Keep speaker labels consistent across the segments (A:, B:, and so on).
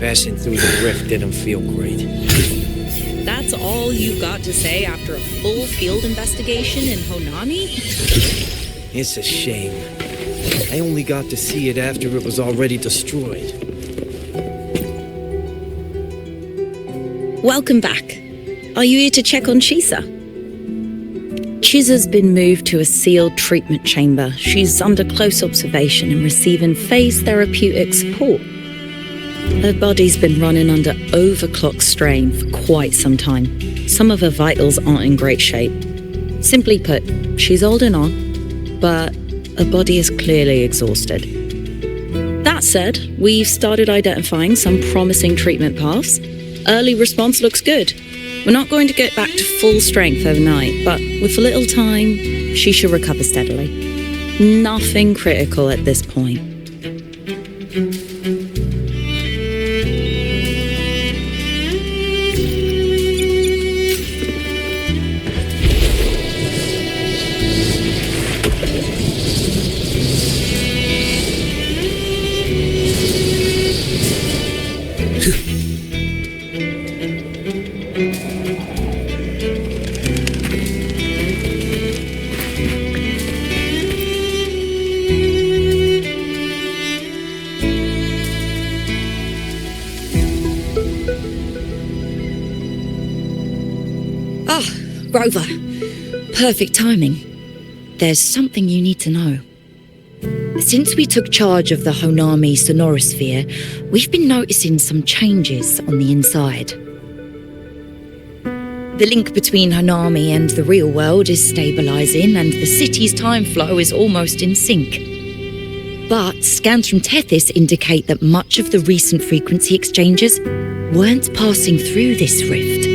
A: Passing through the rift didn't feel great.
B: That's all you got to say after a full field investigation in Honami?
A: It's a shame. I only got to see it after it was already destroyed.
B: Welcome back. Are you here to check on Chisa? Chisa's been moved to a sealed treatment chamber. She's under close observation and receiving phase therapeutic support. Her body's been running under overclock strain for quite some time. Some of her vitals aren't in great shape. Simply put, she's holding on, but her body is clearly exhausted. That said, we've started identifying some promising treatment paths. Early response looks good. We're not going to get back to full strength overnight, but with a little time, she should recover steadily. Nothing critical at this point. Grover, perfect timing. There's something you need to know. Since we took charge of the Honami sonorosphere, we've been noticing some changes on the inside. The link between Honami and the real world is stabilising, and the city's time flow is almost in sync. But scans from Tethys indicate that much of the recent frequency exchanges weren't passing through this rift.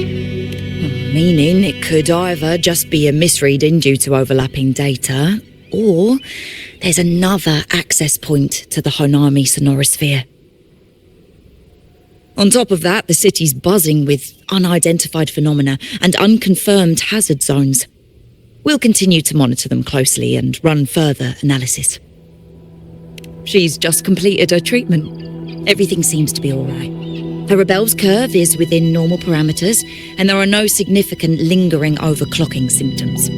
B: Meaning it could either just be a misreading due to overlapping data, or there's another access point to the Honami sonorosphere. On top of that, the city's buzzing with unidentified phenomena and unconfirmed hazard zones. We'll continue to monitor them closely and run further analysis. She's just completed her treatment. Everything seems to be all right. Her Rebel's curve is within normal parameters, and there are no significant lingering overclocking symptoms.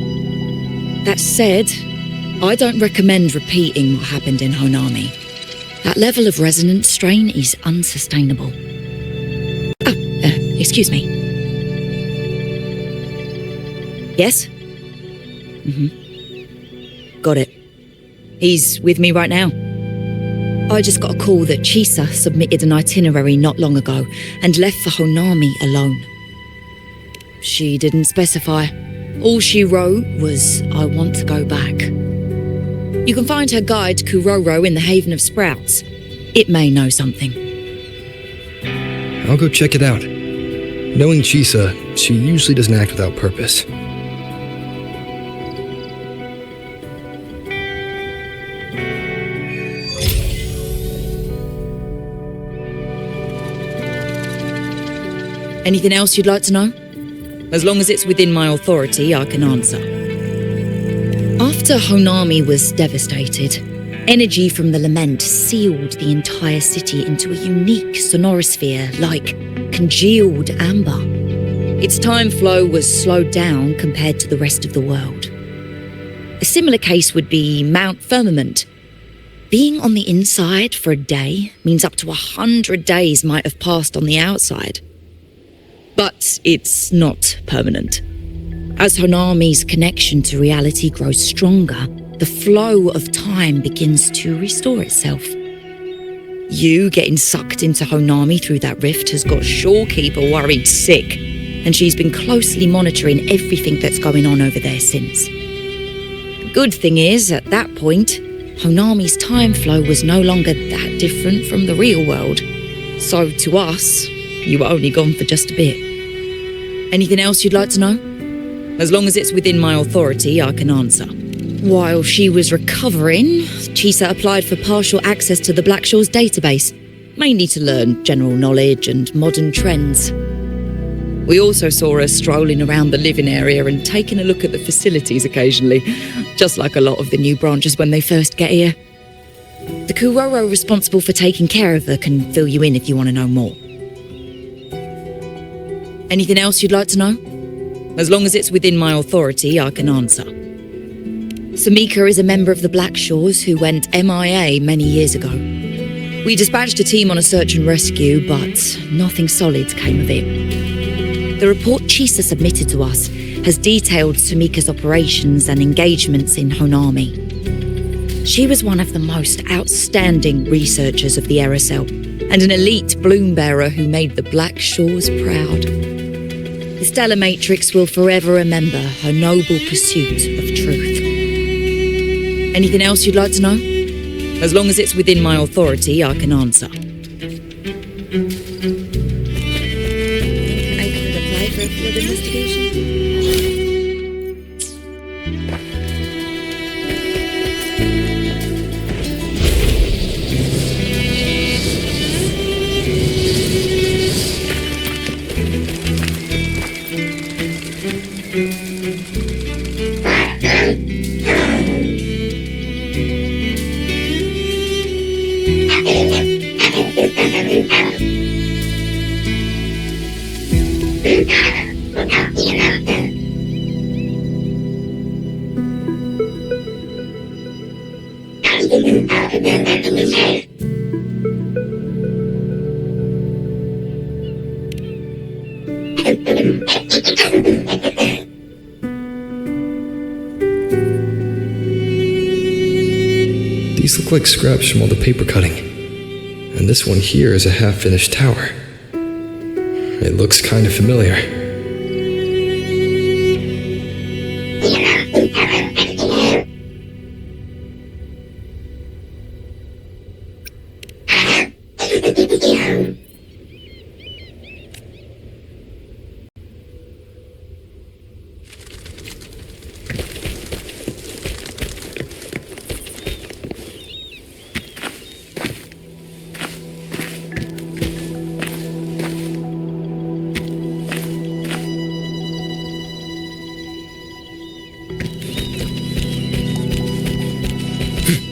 B: That said, I don't recommend repeating what happened in Honami. That level of resonance strain is unsustainable. Excuse me. Yes? Got it. He's with me right now. I just got a call that Chisa submitted an itinerary not long ago and left for Honami alone. She didn't specify. All she wrote was, "I want to go back." You can find her guide, Kuroro, in the Haven of Sprouts. It may know something.
C: I'll go check it out. Knowing Chisa, she usually doesn't act without purpose.
B: Anything else you'd like to know? As long as it's within my authority, I can answer. After Honami was devastated, energy from the lament sealed the entire city into a unique sonorosphere like congealed amber. Its time flow was slowed down compared to the rest of the world. A similar case would be Mount Firmament. Being on the inside for a day means up to 100 days might have passed on the outside. But it's not permanent. As Honami's connection to reality grows stronger, the flow of time begins to restore itself. You getting sucked into Honami through that rift has got Shorekeeper worried sick, and she's been closely monitoring everything that's going on over there since. The good thing is, at that point, Honami's time flow was no longer that different from the real world. So to us, you were only gone for just a bit. Anything else you'd like to know? As long as it's within my authority, I can answer. While she was recovering, Chisa applied for partial access to the Black Shores database, mainly to learn general knowledge and modern trends. We also saw her strolling around the living area and taking a look at the facilities occasionally, just like a lot of the new branches when they first get here. The Kuroro responsible for taking care of her can fill you in if you want to know more. Anything else you'd like to know? As long as it's within my authority, I can answer. Samika is a member of the Blackshores who went MIA many years ago. We dispatched a team on a search and rescue, but nothing solid came of it. The report Chisa submitted to us has detailed Samika's operations and engagements in Honami. She was one of the most outstanding researchers of the RSL, and an elite bloom bearer who made the Black Shores proud. The Stellar Matrix will forever remember her noble pursuit of truth. Anything else you'd like to know? As long as it's within my authority, I can answer. I could apply for a field investigation.
C: These look like scraps from all the paper cutting. And this one here is a half-finished tower. It looks kind of familiar.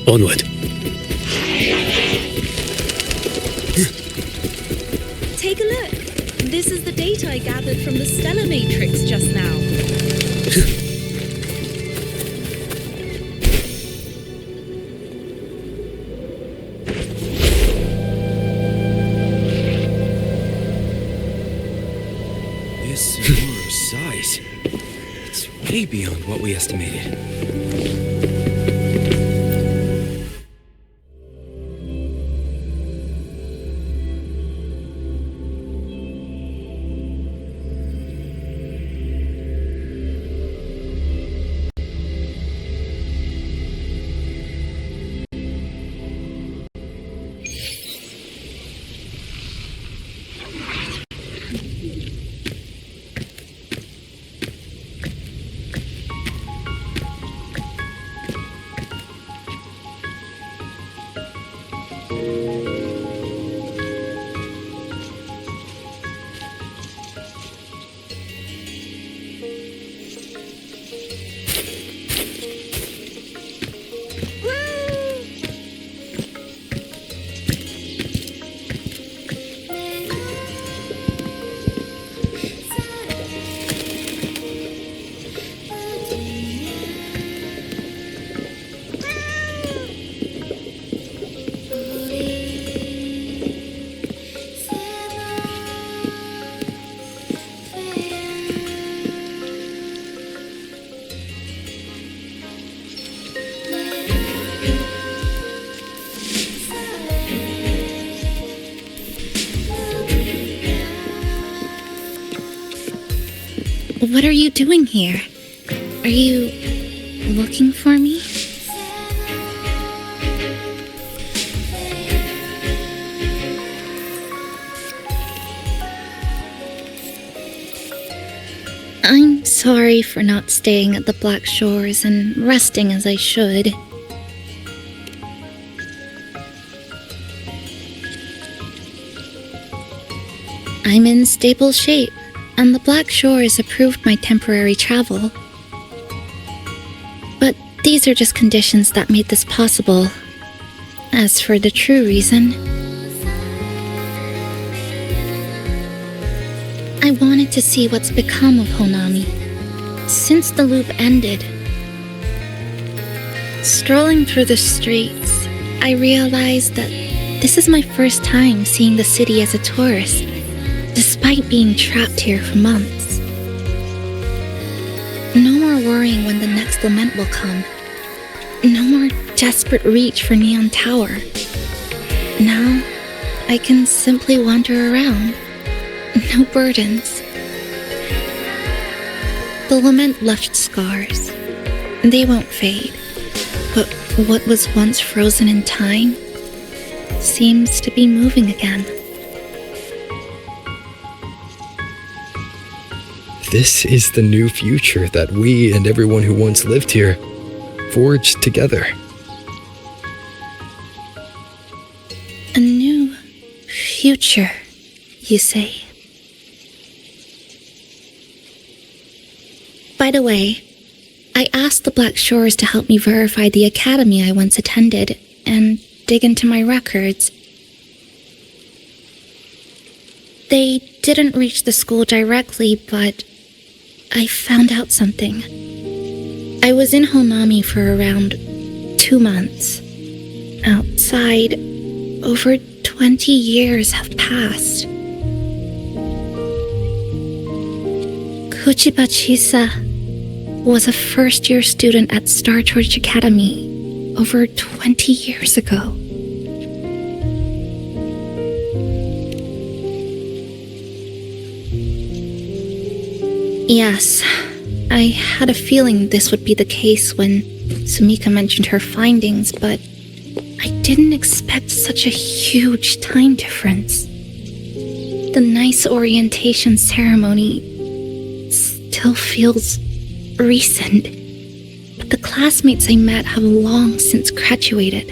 D: Onward.
E: Take a look. This is the data I gathered from the Stellar Matrix just now.
A: This aurora's size. It's way beyond what we estimated.
F: What are you doing here? Are you looking for me? I'm sorry for not staying at the Black Shores and resting as I should. I'm in stable shape, and the Black Shores approved my temporary travel. But these are just conditions that made this possible. As for the true reason, I wanted to see what's become of Honami since the loop ended. Strolling through the streets, I realized that this is my first time seeing the city as a tourist, despite being trapped here for months. No more worrying when the next lament will come. No more desperate reach for Neon Tower. Now, I can simply wander around. No burdens. The lament left scars. They won't fade. But what was once frozen in time seems to be moving again.
C: This is the new future that we and everyone who once lived here forged together.
F: A new future, you say? By the way, I asked the Black Shores to help me verify the academy I once attended and dig into my records. They didn't reach the school directly, but I found out something. I was in Honami for around 2 months. Outside, over 20 years have passed. Kuchiba Chisa was a first-year student at Star Church Academy over 20 years ago. Yes, I had a feeling this would be the case when Sumika mentioned her findings, but I didn't expect such a huge time difference. The nice orientation ceremony still feels recent, but the classmates I met have long since graduated.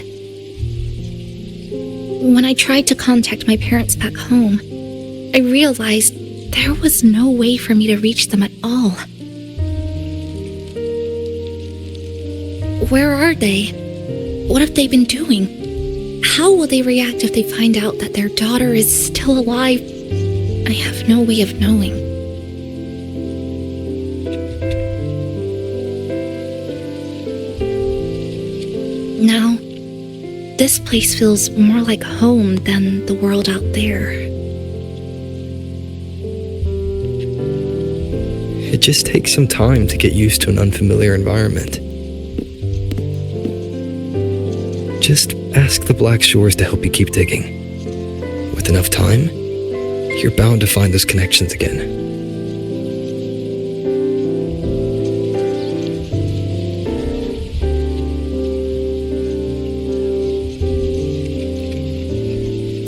F: When I tried to contact my parents back home, I realized there was no way for me to reach them at all. Where are they? What have they been doing? How will they react if they find out that their daughter is still alive? I have no way of knowing. Now, this place feels more like home than the world out there.
C: It just takes some time to get used to an unfamiliar environment. Just ask the Black Shores to help you keep digging. With enough time, you're bound to find those connections again.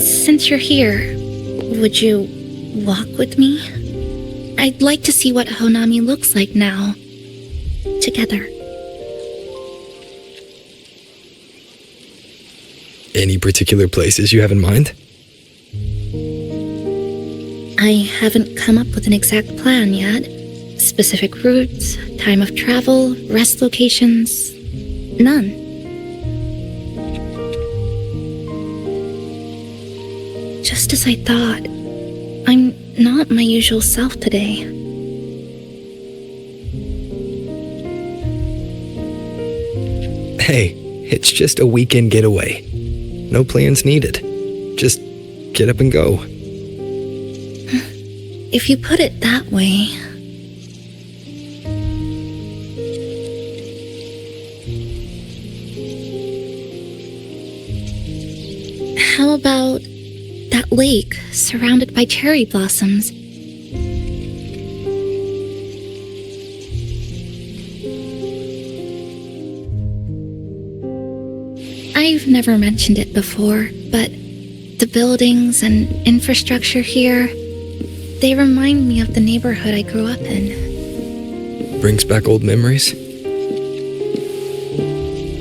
F: Since you're here, would you walk with me? I'd like to see what Honami looks like now, together.
C: Any particular places you have in mind?
F: I haven't come up with an exact plan yet. Specific routes, time of travel, rest locations, none. Just as I thought, I'm not my usual self today.
C: Hey, it's just a weekend getaway. No plans needed. Just get up and go.
F: If you put it that way. How about that lake surrounded by cherry blossoms? I've never mentioned it before, but the buildings and infrastructure here, they remind me of the neighborhood I grew up in.
C: Brings back old memories?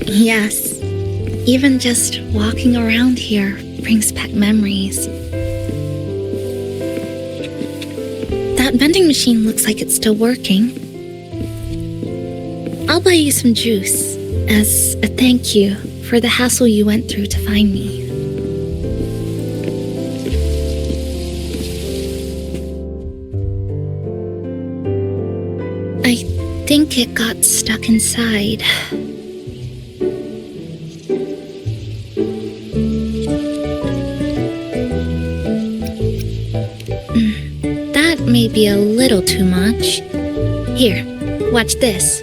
F: Yes. Even just walking around here brings back memories. That vending machine looks like it's still working. I'll buy you some juice as a thank you for the hassle you went through to find me. think it got stuck inside. That may be a little too much. Here, watch this.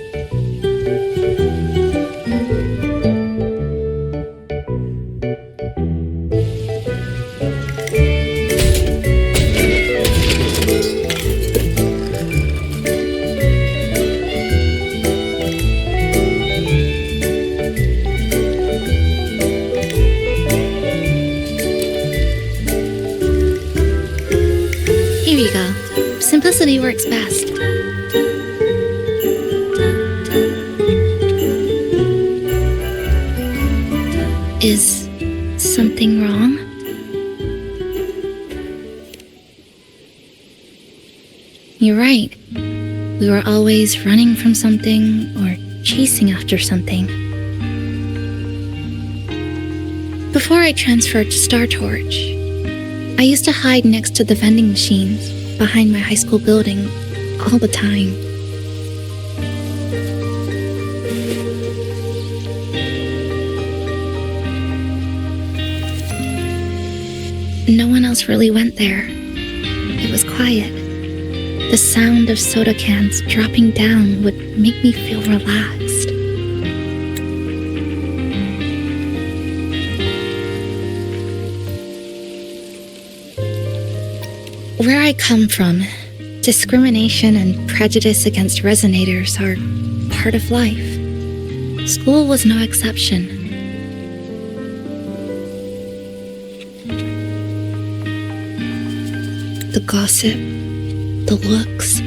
F: Here you go. Simplicity works best. Is something wrong? You're right. We were always running from something or chasing after something. Before I transferred to Star Torch, I used to hide next to the vending machines behind my high school building all the time. No one else really went there. It was quiet. The sound of soda cans dropping down would make me feel relaxed. Where I come from, discrimination and prejudice against resonators are part of life. School was no exception. The gossip, the looks,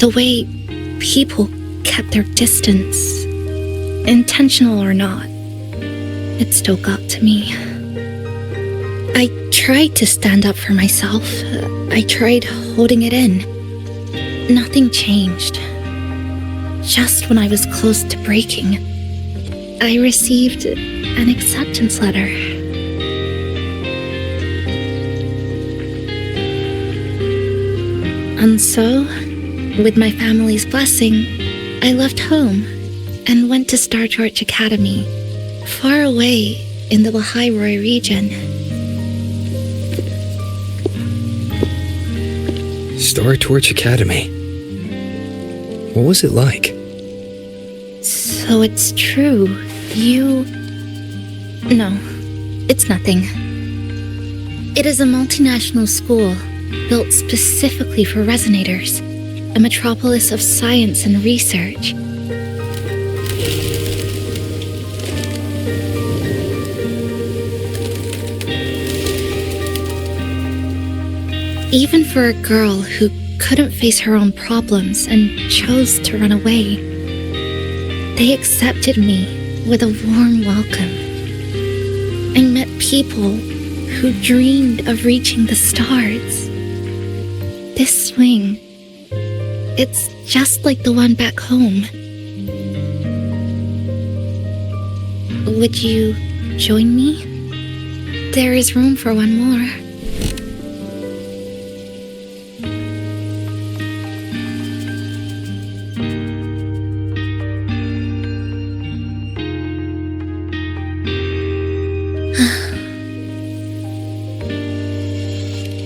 F: the way people kept their distance, intentional or not, it still got to me. I tried to stand up for myself. I tried holding it in. Nothing changed. Just when I was close to breaking, I received an acceptance letter. And so, with my family's blessing, I left home and went to Star Torch Academy, far away in the Lahairoi region.
C: Star Torch Academy. What was it like?
F: So it's true. No, it's nothing. It is a multinational school built specifically for resonators, a metropolis of science and research. Even for a girl who couldn't face her own problems and chose to run away, they accepted me with a warm welcome. I met people who dreamed of reaching the stars. This swing, it's just like the one back home. Would you join me? There is room for one more.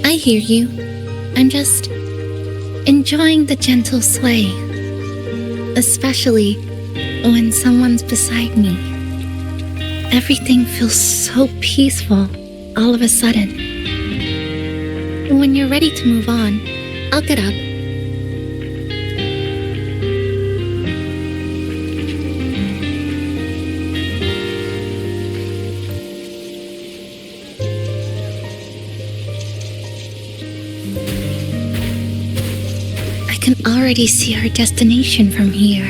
F: I hear you. I'm just enjoying the gentle sway, especially when someone's beside me. Everything feels so peaceful all of a sudden. When you're ready to move on, I'll get up. I can already see our destination from here.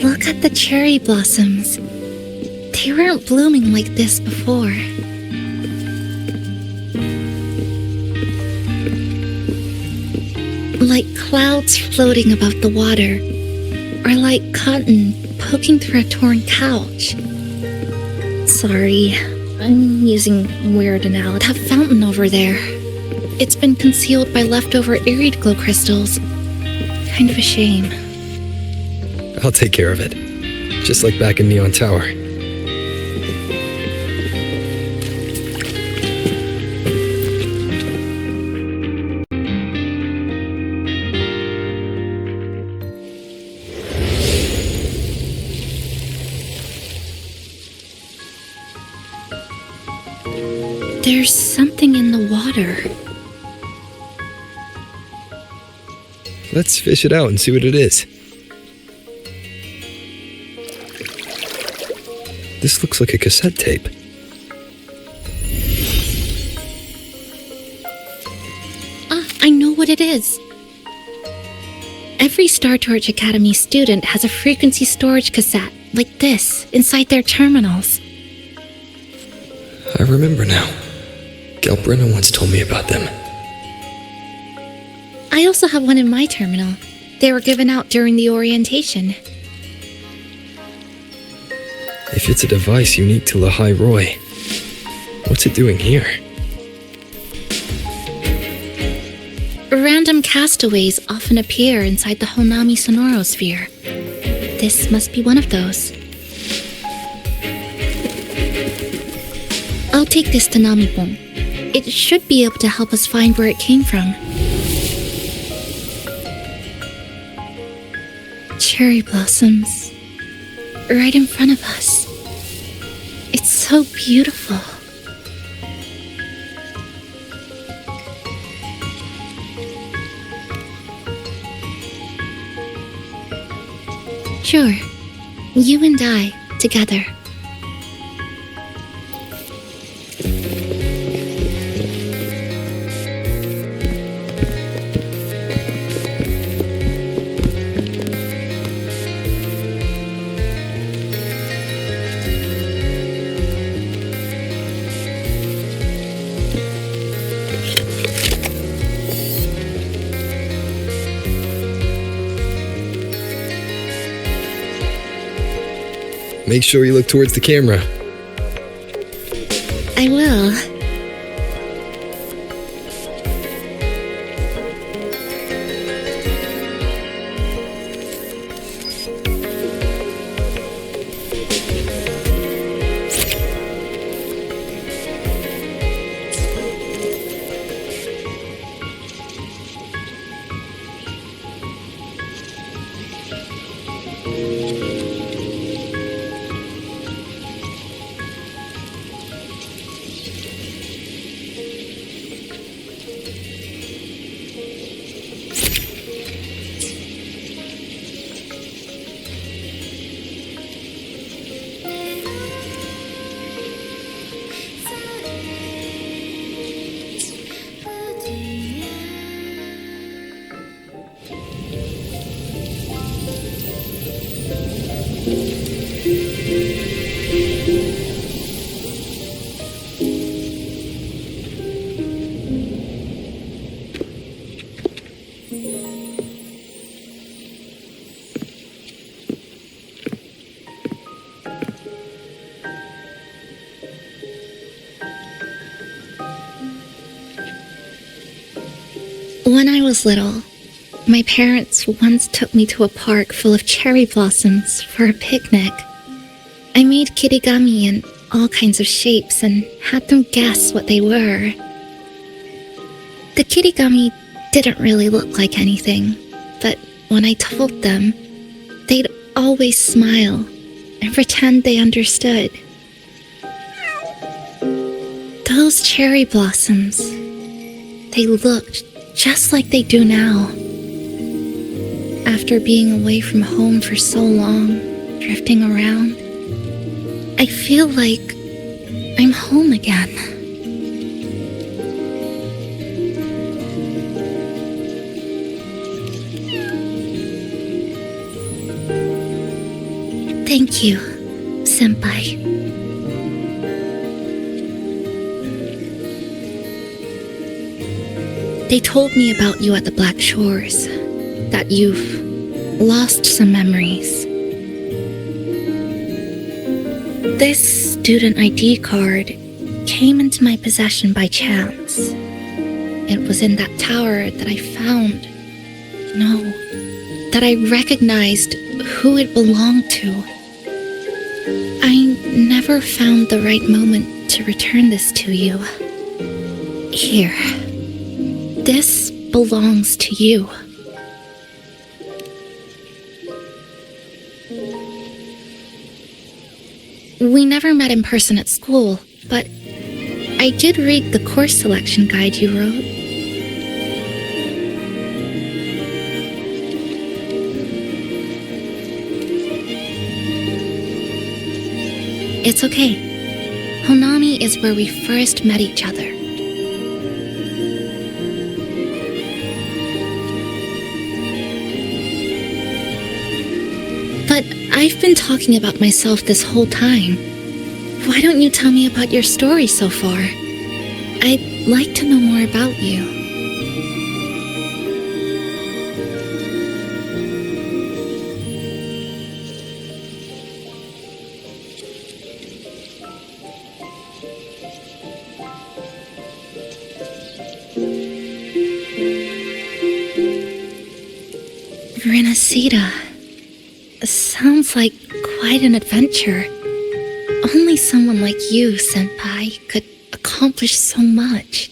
F: Look at the cherry blossoms. They weren't blooming like this before. Like clouds floating above the water, or like cotton poking through a torn couch. Sorry, I'm using weird analogy. That fountain over there, it's been concealed by leftover irid glow crystals. Kind of a shame.
C: I'll take care of it. Just like back in Neon Tower.
F: There's something in the water.
C: Let's fish it out and see what it is. This looks like a cassette tape.
F: I know what it is. Every Star Torch Academy student has a frequency storage cassette like this inside their terminals.
C: I remember now. Galbrina once told me about them.
F: I also have one in my terminal. They were given out during the orientation.
C: If it's a device unique to Lahai Roy, what's it doing here?
F: Random castaways often appear inside the Honami sonorosphere. This must be one of those. I'll take this to Namipon. It should be able to help us find where it came from. Cherry blossoms. Right in front of us. It's so beautiful. Sure. You and I, together.
C: Make sure you look towards the camera.
F: I will. When I was little, my parents once took me to a park full of cherry blossoms for a picnic. I made kirigami in all kinds of shapes and had them guess what they were. The kirigami didn't really look like anything, but when I told them, they'd always smile and pretend they understood. Those cherry blossoms, they looked just like they do now. After being away from home for so long, drifting around, I feel like I'm home again. Thank you, Senpai. They told me about you at the Black Shores, that you've lost some memories. This student ID card came into my possession by chance. It was in that tower that I found, no, that I recognized who it belonged to. I never found the right moment to return this to you. Here. This belongs to you. We never met in person at school, but I did read the course selection guide you wrote. It's okay. Honami is where we first met each other. But I've been talking about myself this whole time. Why don't you tell me about your story so far? I'd like to know more about you. Renacida. Sounds like quite an adventure. Only someone like you, Senpai, could accomplish so much.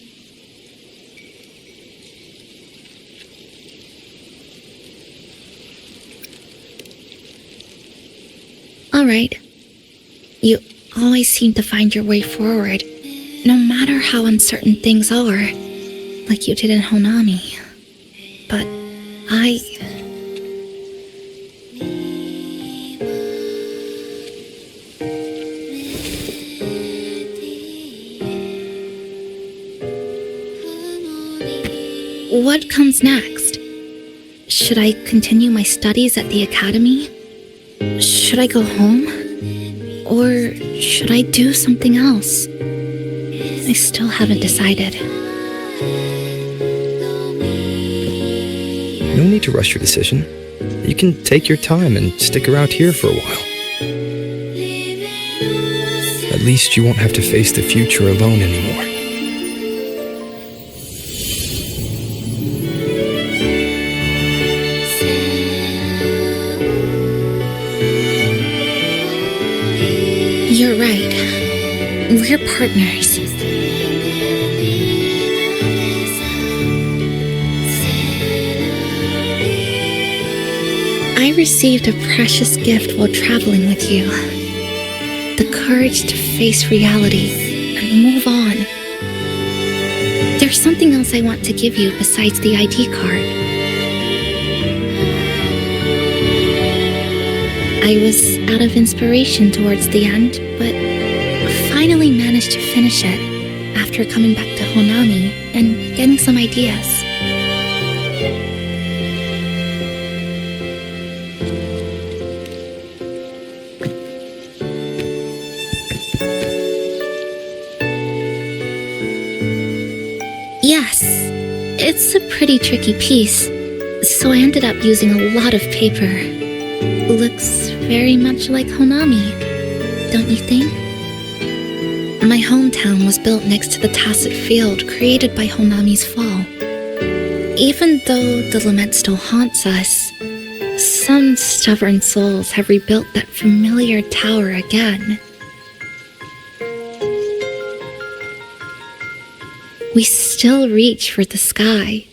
F: Alright. You always seem to find your way forward, no matter how uncertain things are, like you did in Honami. But What comes next? Should I continue my studies at the academy? Should I go home? Or should I do something else? I still haven't decided.
C: No need to rush your decision. You can take your time and stick around here for a while. At least you won't have to face the future alone anymore.
F: You're right. We're partners. I received a precious gift while traveling with you. The courage to face reality and move on. There's something else I want to give you besides the ID card. I was out of inspiration towards the end, but finally managed to finish it after coming back to Honami and getting some ideas. Yes, it's a pretty tricky piece, so I ended up using a lot of paper. Looks very much like Honami, don't you think? My hometown was built next to the tacit field created by Honami's fall. Even though the lament still haunts us, some stubborn souls have rebuilt that familiar tower again. We still reach for the sky,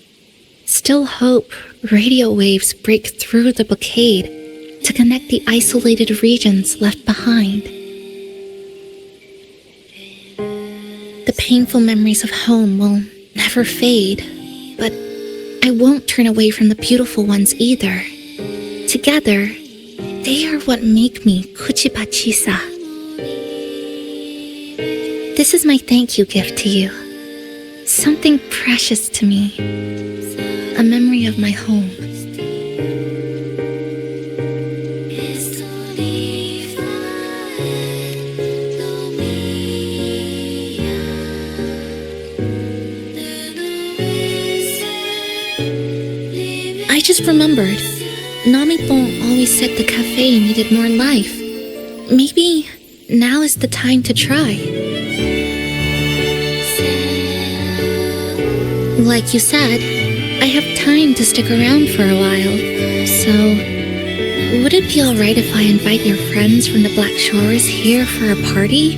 F: still hope radio waves break through the blockade to connect the isolated regions left behind. The painful memories of home will never fade, but I won't turn away from the beautiful ones either. Together, they are what make me Chisa. This is my thank you gift to you. Something precious to me. A memory of my home. I just remembered. Namipon always said the cafe needed more life. Maybe now is the time to try. Like you said, I have time to stick around for a while, so Would it be alright if I invite your friends from the Black Shores here for a party?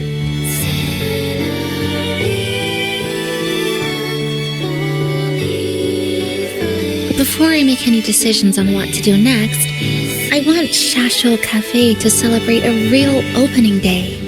F: Before I make any decisions on what to do next, I want Shasho Cafe to celebrate a real opening day.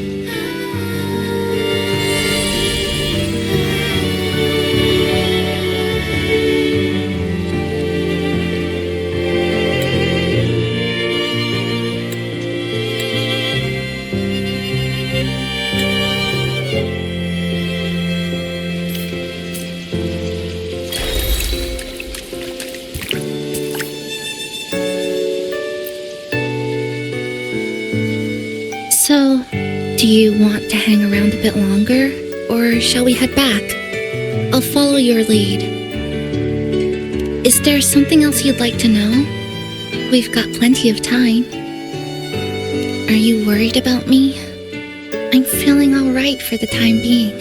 F: So, do you want to hang around a bit longer, or shall we head back? I'll follow your lead. Is there something else you'd like to know? We've got plenty of time. Are you worried about me? I'm feeling alright for the time being.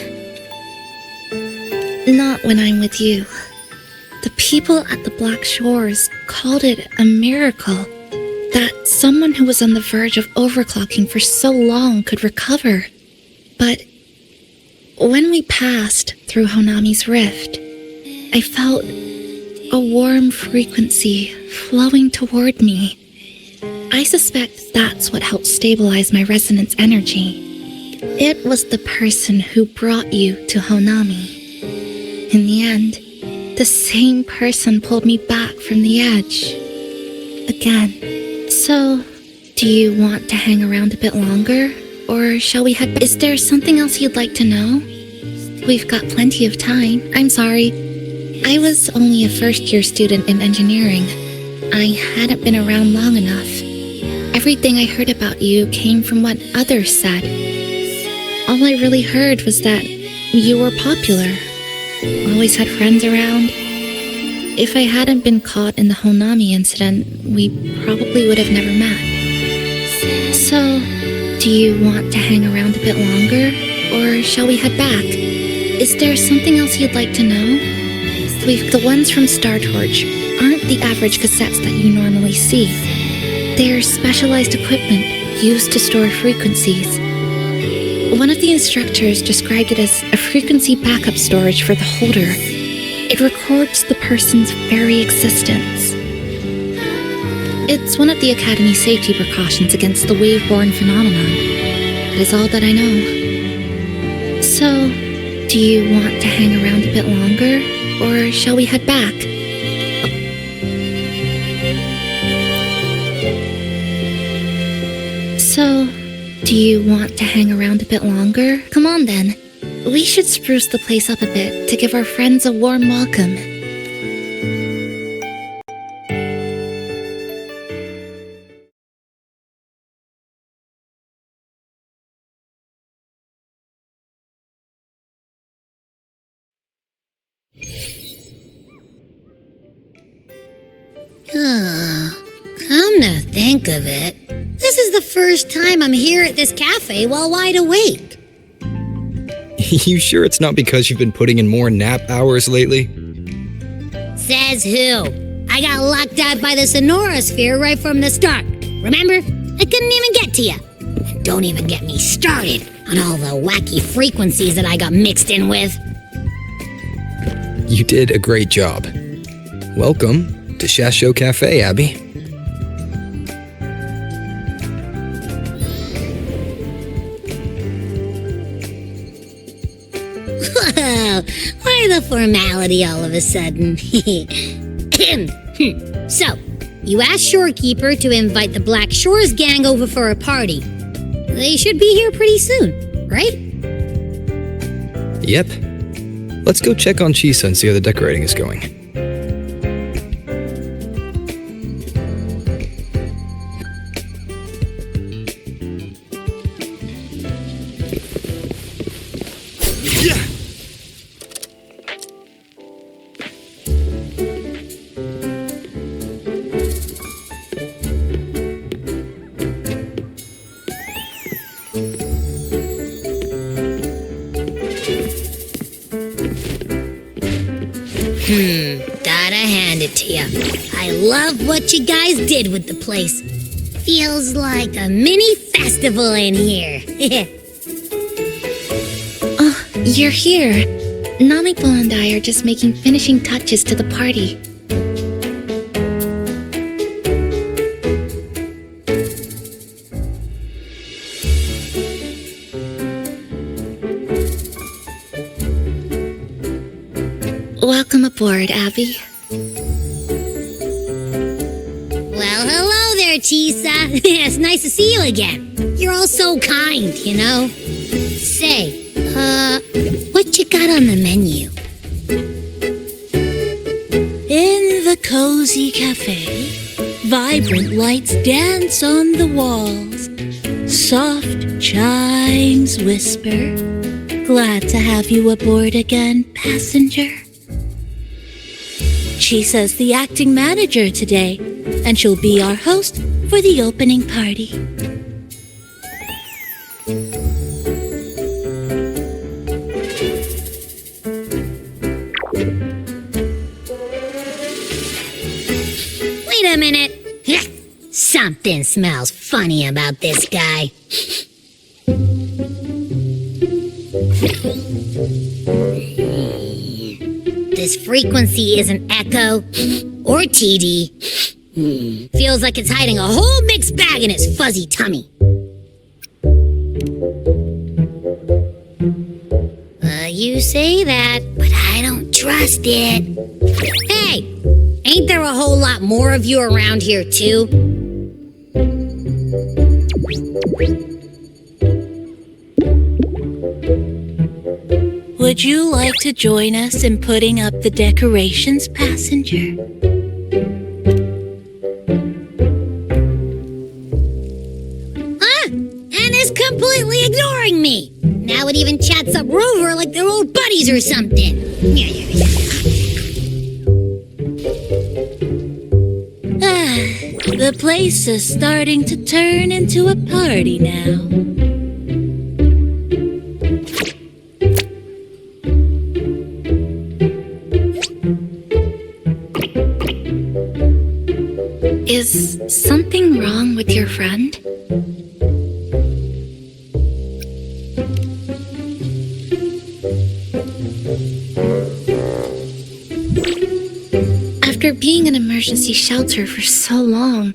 F: Not when I'm with you. The people at the Black Shores called it a miracle that someone who was on the verge of overclocking for so long could recover. But when we passed through Honami's rift, I felt a warm frequency flowing toward me. I suspect that's what helped stabilize my resonance energy. It was the person who brought you to Honami. In the end, the same person pulled me back from the edge. Again. So, do you want to hang around a bit longer, or shall we head back? Is there something else you'd like to know? We've got plenty of time. I'm sorry. I was only a first-year student in engineering. I hadn't been around long enough. Everything I heard about you came from what others said. All I really heard was that you were popular. Always had friends around. If I hadn't been caught in the Honami incident, we probably would have never met. So, do you want to hang around a bit longer, or shall we head back? Is there something else you'd like to know? The ones from Star Torch aren't the average cassettes that you normally see. They're specialized equipment used to store frequencies. One of the instructors described it as a frequency backup storage for the holder. It records the person's very existence. It's one of the Academy's safety precautions against the wave-borne phenomenon. That is all that I know. So, do you want to hang around a bit longer, or shall we head back? So, do you want to hang around a bit longer? Come on then. We should spruce the place up a bit to give our friends a warm welcome.
G: Come to think of it, this is the first time I'm here at this cafe while wide awake.
C: You sure it's not because you've been putting in more nap hours lately?
G: Says who? I got locked out by the Sonora sphere right from the start. Remember? I couldn't even get to you. And don't even get me started on all the wacky frequencies that I got mixed in with.
C: You did a great job. Welcome to Shasho Cafe, Abby.
G: Why the formality all of a sudden? So, you asked Shorekeeper to invite the Black Shores gang over for a party. They should be here pretty soon, right?
C: Yep. Let's go check on Chisa and see how the decorating is going.
G: Gotta hand it to you. I love what you guys did with the place. Feels like a mini festival in here.
F: Oh, you're here. Namiko and I are just making finishing touches to the party. Welcome aboard, Abby.
G: Well, hello there, Chisa. It's nice to see you again. You're all so kind, you know? Say, what you got on the menu?
E: In the cozy cafe, vibrant lights dance on the walls. Soft chimes whisper. Glad to have you aboard again, passenger. Chisa's the acting manager today, and she'll be our host for the opening party.
G: Wait a minute. Something smells funny about this guy. This frequency isn't echo or TD. Feels like it's hiding a whole mixed bag in its fuzzy tummy. You say that, but I don't trust it. Hey, ain't there a whole lot more of you around here too?
E: Would you like to join us in putting up the decorations, passenger?
G: And is completely ignoring me. Now it even chats up Rover like they're old buddies or something.
E: The place is starting to turn into a party now.
F: Is something wrong with your friend? After being an emergency shelter for so long,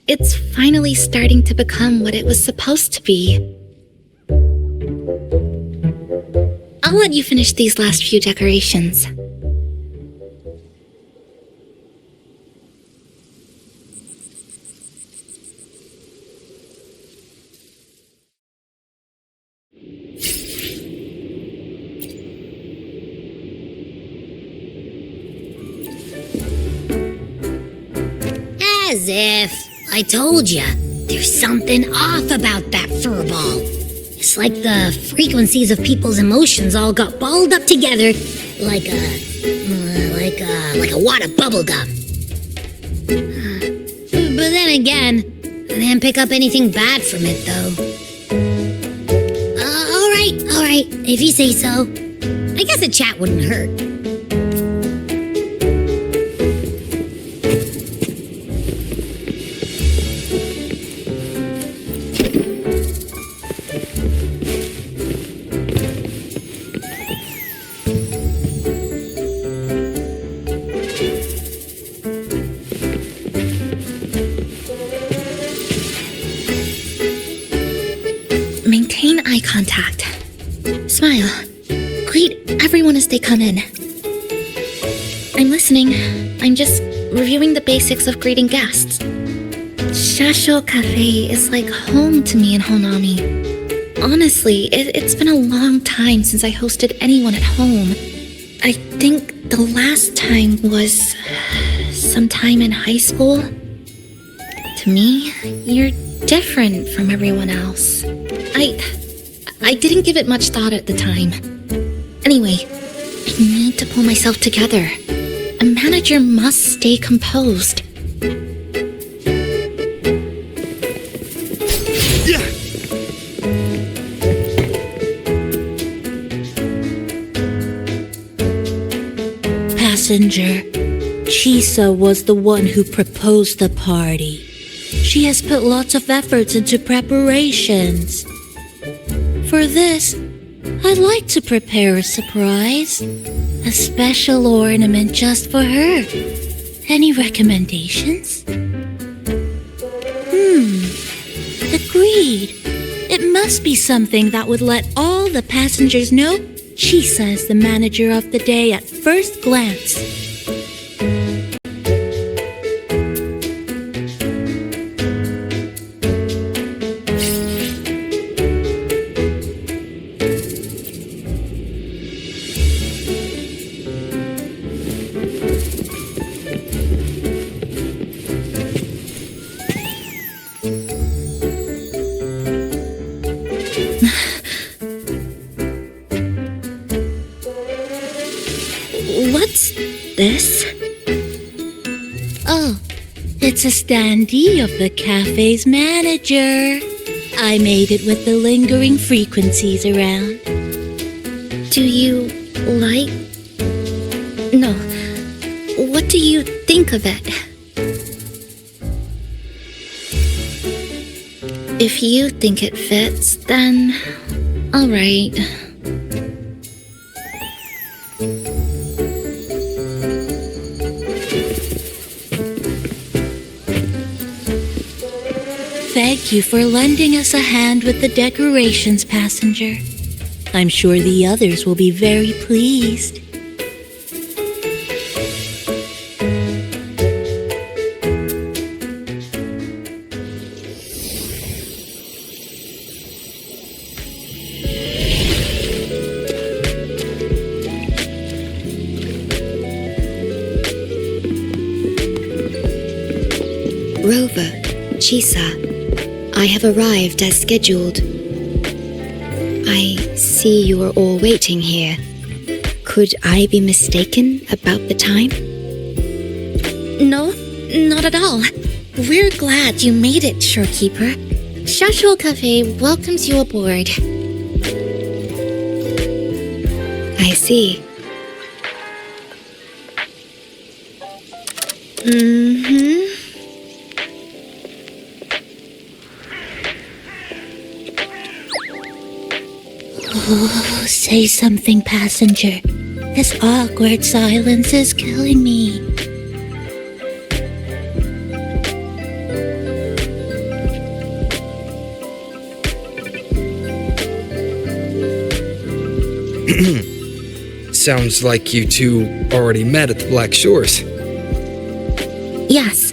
F: it's finally starting to become what it was supposed to be. I'll let you finish these last few decorations.
G: As if. I told ya, there's something off about that furball. It's like the frequencies of people's emotions all got balled up together like a wad of bubble gum. But then again, I didn't pick up anything bad from it though. All right, if you say so. I guess a chat wouldn't hurt.
F: Maintain eye contact. Smile. Greet everyone as they come in. I'm listening. I'm just reviewing the basics of greeting guests. Shasho Cafe is like home to me in Honami. Honestly, it's been a long time since I hosted anyone at home. I think the last time was sometime in high school. To me, you're different from everyone else. I didn't give it much thought at the time. Anyway, I need to pull myself together. A manager must stay composed.
E: Passenger, Chisa was the one who proposed the party. She has put lots of efforts into preparations. For this, I'd like to prepare a surprise. A special ornament just for her. Any recommendations? Agreed. It must be something that would let all the passengers know Chisa is the manager of the day at first glance.
F: What's this?
E: Oh, it's a standee of the cafe's manager. I made it with the lingering frequencies around.
F: Do you like... No. What do you think of it? If you think it fits, then... all right.
E: Thank you for lending us a hand with the decorations, passenger. I'm sure the others will be very pleased.
H: Rover, Chisa, I have arrived as scheduled. I see you are all waiting here. Could I be mistaken about the time?
F: No, not at all. We're glad you made it, Shorekeeper. Shashuo Cafe welcomes you aboard.
H: I see.
E: Oh, say something, passenger. This awkward silence is killing me.
C: Sounds like you two already met at the Black Shores.
F: Yes.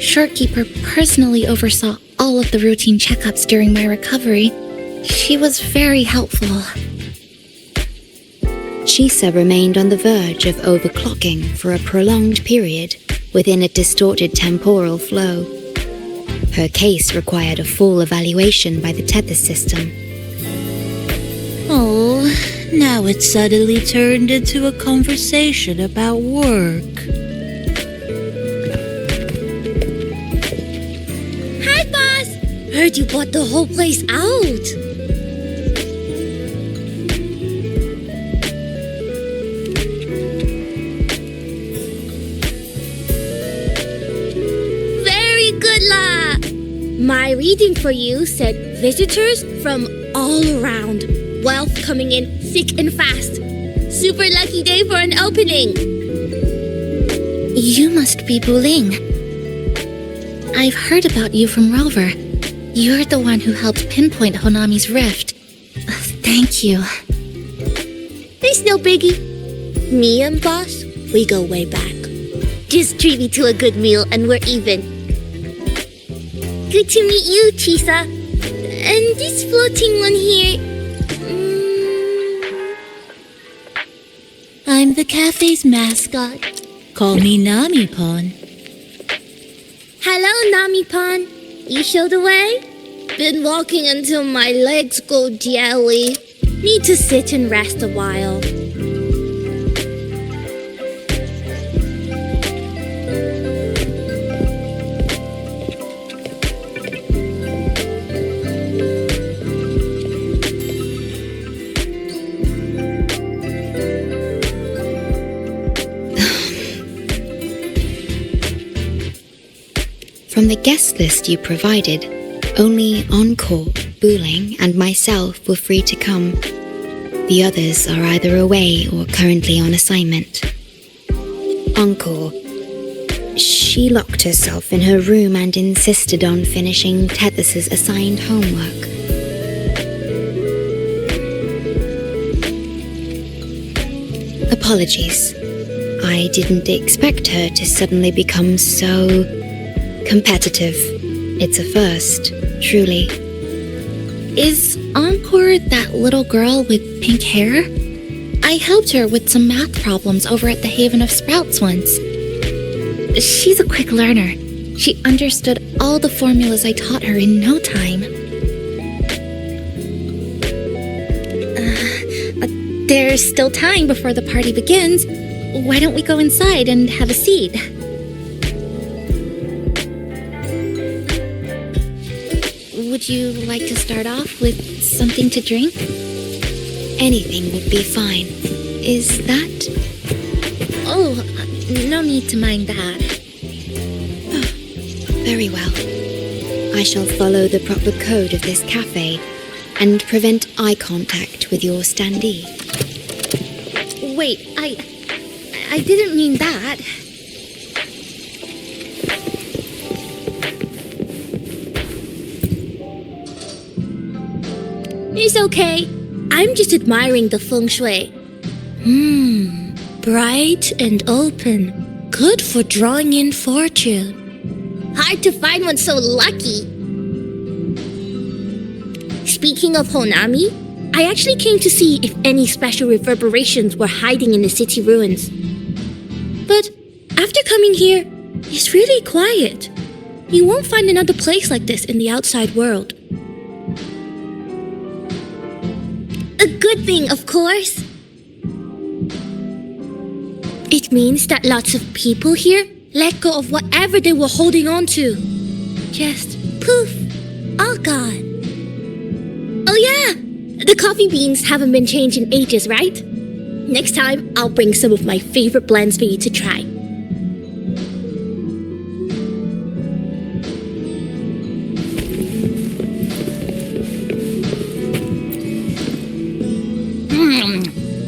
F: Shorekeeper personally oversaw all of the routine checkups during my recovery. She was very helpful.
H: Chisa remained on the verge of overclocking for a prolonged period within a distorted temporal flow. Her case required a full evaluation by the tether system.
E: Oh, now it suddenly turned into a conversation about work.
G: Hi, boss! Heard you bought the whole place out. Very good, La! My reading for you said visitors from all around. Wealth coming in thick and fast. Super lucky day for an opening.
F: You must be Buling. I've heard about you from Rover. You're the one who helped pinpoint Honami's rift. Thank you.
G: There's no biggie. Me and boss, we go way back. Just treat me to a good meal and we're even. Good to meet you, Chisa. And this floating one here.
E: I'm the cafe's mascot. Call me Nami-pon.
G: Hello, Nami-pon. You show the way? Been walking until my legs go jelly. Need to sit and rest a while.
H: From the guest list you provided, only Encore, Booling, and myself were free to come. The others are either away or currently on assignment. Encore. She locked herself in her room and insisted on finishing Tethys's assigned homework. Apologies. I didn't expect her to suddenly become so competitive. It's a first, truly.
F: Is Encore that little girl with pink hair? I helped her with some math problems over at the Haven of Sprouts once. She's a quick learner. She understood all the formulas I taught her in no time. There's still time before the party begins. Why don't we go inside and have a seat? Would you like to start off with something to drink?
H: Anything would be fine. Is that?
F: Oh, no need to mind that.
H: Very well. I shall follow the proper code of this cafe and prevent eye contact with your standee.
F: Wait, I didn't mean that.
E: It's okay. I'm just admiring the feng shui. Bright and open. Good for drawing in fortune. Hard to find one so lucky. Speaking of Honami, I actually came to see if any special reverberations were hiding in the city ruins. But after coming here, it's really quiet. You won't find another place like this in the outside world. A good thing, of course. It means that lots of people here let go of whatever they were holding on to. Just poof, all gone. Oh yeah, the coffee beans haven't been changed in ages, right? Next time, I'll bring some of my favorite blends for you to try.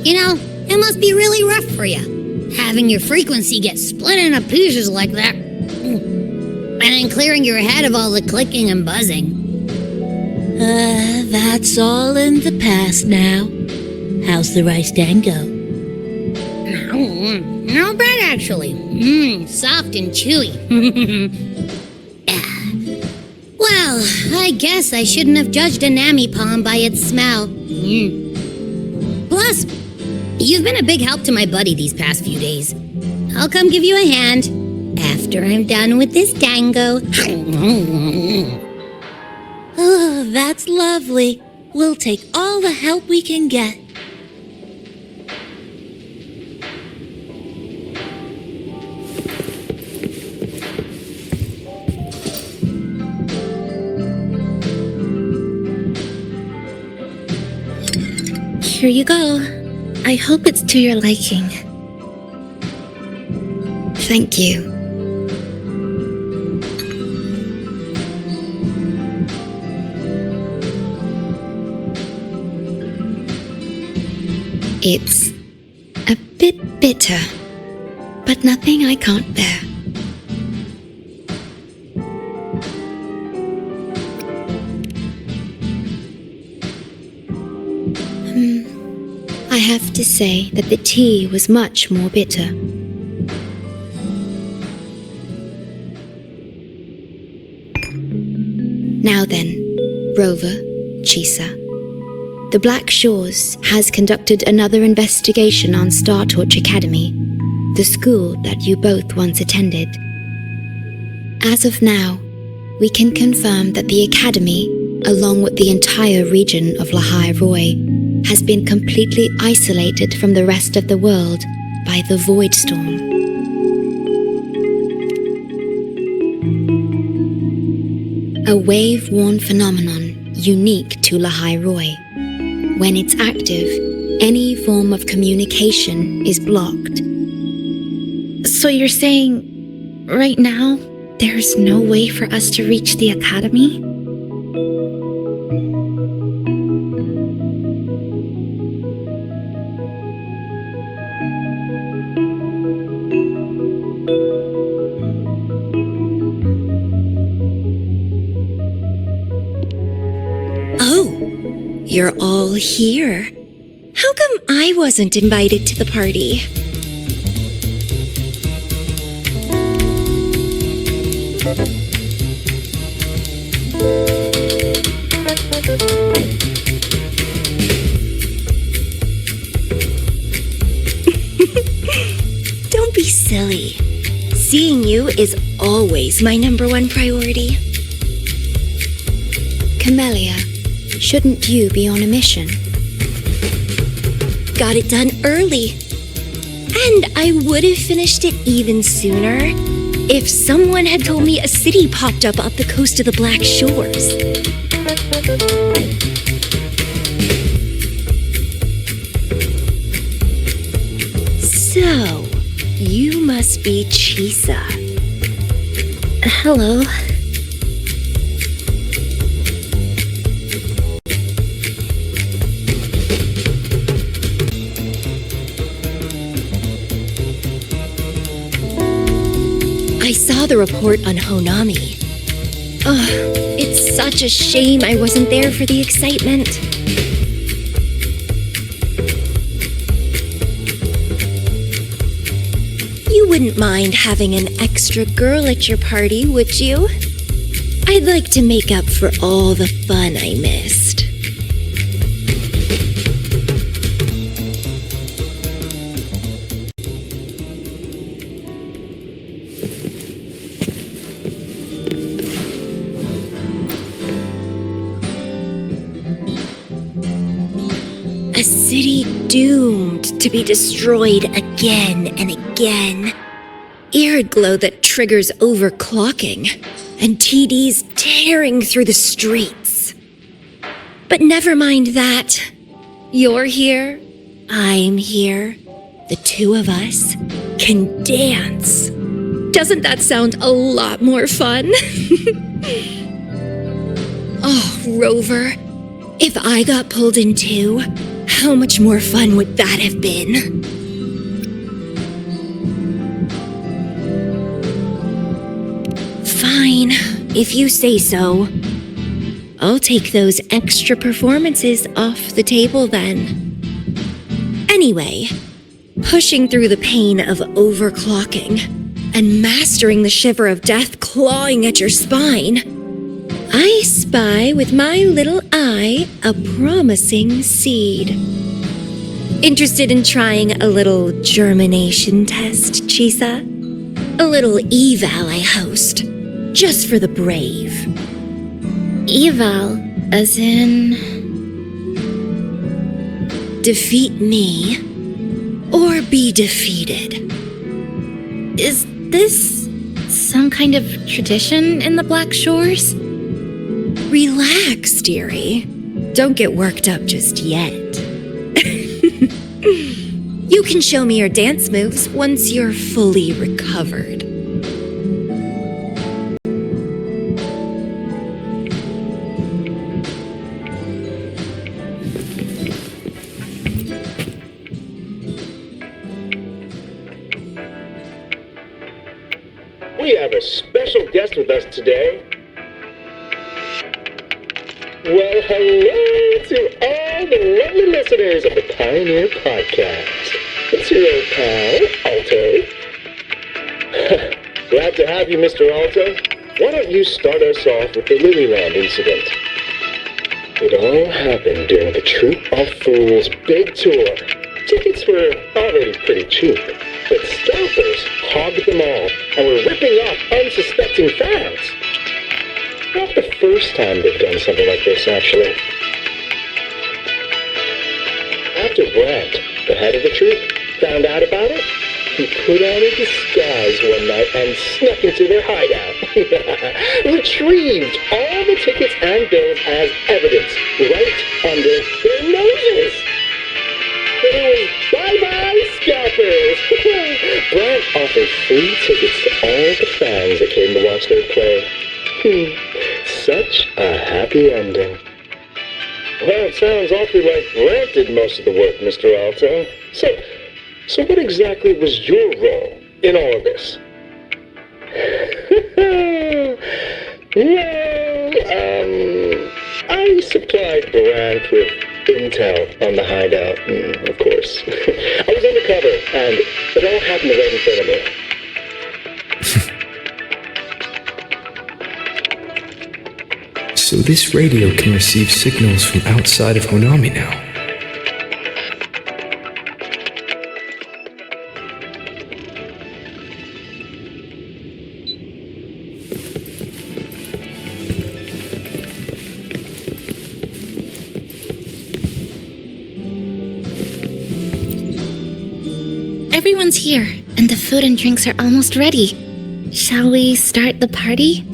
G: You know, it must be really rough for you, having your frequency get split into pieces like that. And then clearing your head of all the clicking and buzzing.
E: That's all in the past now. How's the rice dango?
G: Not bad, actually. Soft and chewy. Well, I guess I shouldn't have judged a Nami palm by its smell. Plus, you've been a big help to my buddy these past few days. I'll come give you a hand after I'm done with this dango.
E: Oh, that's lovely. We'll take all the help we can get.
F: Here you go. I hope it's to your liking.
H: Thank you. It's a bit bitter, but nothing I can't bear. I have to say that the tea was much more bitter. Now then, Rover, Chisa. The Black Shores has conducted another investigation on Star Torch Academy, the school that you both once attended. As of now, we can confirm that the Academy, along with the entire region of Lahai Roi, has been completely isolated from the rest of the world by the Void Storm. A wave-worn phenomenon unique to Lahai Roi. When it's active, any form of communication is blocked.
F: So you're saying, right now, There's no way for us to reach the academy?
H: Oh, you're all here. How come I wasn't invited to the party? Don't be silly. Seeing you is always my #1 priority.
I: Camellia, shouldn't you be on a mission?
H: Got it done early. And I would have finished it even sooner if someone had told me a city popped up the coast of the Black Shores. So, you must be Chisa.
F: Hello.
H: I saw the report on Honami. Ugh, it's such a shame I wasn't there for the excitement. You wouldn't mind having an extra girl at your party, would you? I'd like to make up for all the fun I missed. A city doomed to be destroyed again and again. Arid glow that triggers overclocking, and TDs tearing through the streets. But never mind that. You're here, I'm here. The two of us can dance. Doesn't that sound a lot more fun? Oh, Rover, if I got pulled in too, how much more fun would that have been? Fine, if you say so. I'll take those extra performances off the table then. Anyway, pushing through the pain of overclocking and mastering the shiver of death clawing at your spine, I spy with my little eye a promising seed. Interested in trying a little germination test, Chisa? A little eval I host, just for the brave.
F: Eval, as in...
H: Defeat me, or be defeated.
F: Is this some kind of tradition in the Black Shores?
H: Relax, dearie. Don't get worked up just yet. You can show me your dance moves once you're fully recovered.
J: We have a special guest with us today. Well, hello to all the lovely listeners of the Pioneer Podcast. It's your old pal, Alto. Glad to have you, Mr. Alto. Why don't you start us off with the Lilyland incident? It all happened during the Troop of Fools big tour. Tickets were already pretty cheap, but scalpers hogged them all and were ripping off unsuspecting fans. Not the first time they've done something like this, actually. After Brent, the head of the troop, found out about it, he put on a disguise one night and snuck into their hideout. Retrieved all the tickets and bills as evidence right under their noses. It was bye-bye scalpers. Brent offered free tickets to all the fans that came to watch their play. Such a happy ending. Well, it sounds awfully like Grant did most of the work, Mr. Alto. So what exactly was your role in all of this? Well, I supplied Grant with intel on the hideout, of course. I was undercover, and it all happened right in front of me.
C: So this radio can receive signals from outside of Honami now.
F: Everyone's here, and the food and drinks are almost ready. Shall we start the party?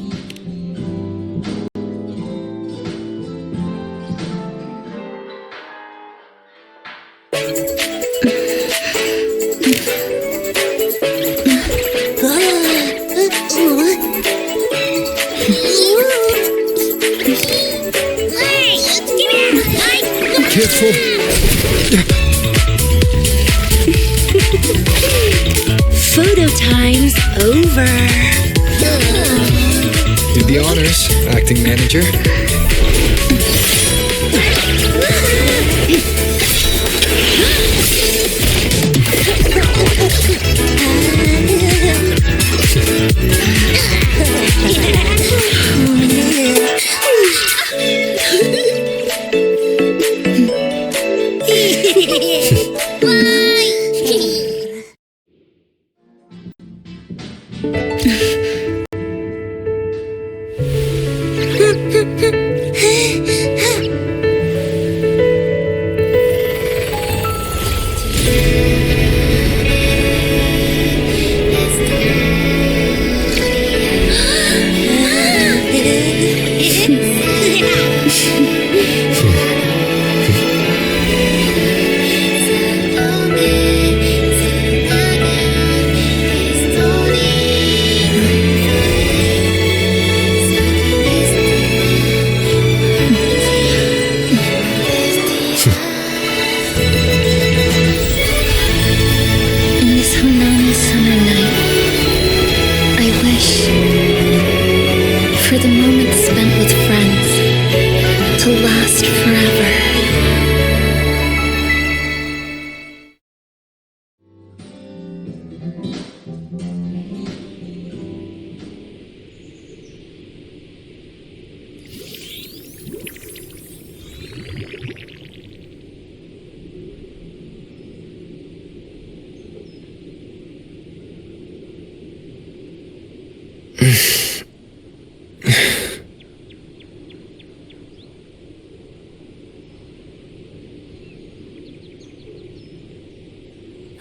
C: Careful!
E: Photo time's over.
C: Do the honors, acting manager.